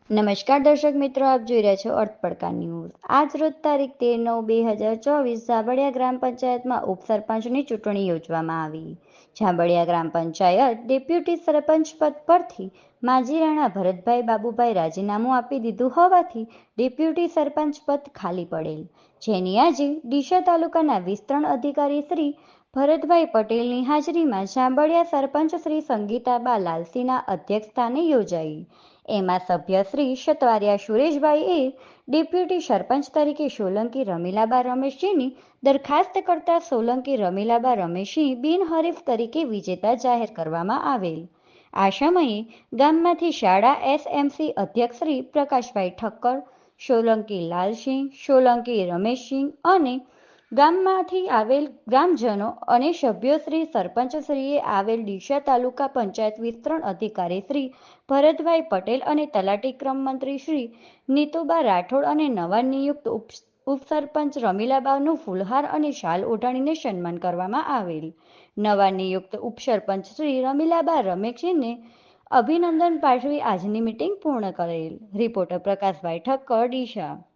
નમસ્કાર દર્શક મિત્રો, આપ જોઈ રહ્યા છો અર્થ પડકાર ન્યૂઝ। આજ રોજ તારીખ 13/9/2024 જાંબડિયા ગ્રામ પંચાયતમાં ઉપસરપંચની ચૂંટણી યોજવામાં આવી। જાંબડિયા ગ્રામ પંચાયત ડેપ્યુટી સરપંચ પદ પરથી માજી રાણા ભરતભાઈ બાબુભાઈ રાજીનામું આપી દીધું હોવાથી ડેપ્યુટી સરપંચ પદ ખાલી પડેલ, જેની આજે ડીસા તાલુકાના વિસ્તરણ અધિકારી શ્રી ભરતભાઈ પટેલની હાજરીમાં જાંબડિયા સરપંચ શ્રી સંગીતાબા લાલસીના અધ્યક્ષસ્થાને યોજાઈ। એમાં સભ્ય શ્રી શતવારિયા સુરેશભાઈએ ડેપ્યુટી સરપંચ તરીકે સોલંકી રમીલાબા રમેશજીની દરખાસ્ત કરતા સોલંકી રમીલાબા રમેશજી બિનહરીફ તરીકે વિજેતા જાહેર કરવામાં આવેલ। આ સમયે ગામમાંથી શાળા એસએમસી અધ્યક્ષ શ્રી પ્રકાશભાઈ ઠક્કર, સોલંકી લાલસિંહ, સોલંકી રમેશસિંહ અને ગામમાંથી આવેલ ગ્રામજનો અને સભ્યોશ્રી સરપંચશ્રીએ આવેલ ડીસા તાલુકા પંચાયત વિસ્તરણ અધિકારી શ્રી ભરતભાઈ પટેલ અને તલાટી ક્રમ મંત્રી શ્રી નીતુબા રાઠોડ અને નવા નિયુક્ત ઉપસરપંચ રમીલાબાનું ફૂલહાર અને શાલ ઓઢાડીને સન્માન કરવામાં આવેલ। નવા નિયુક્ત ઉપસરપંચ શ્રી રમીલાબા રમેશજીને અભિનંદન પાઠવી આજની મીટિંગ પૂર્ણ કરેલ। રિપોર્ટર પ્રકાશભાઈ ઠક્કર, ડીસા।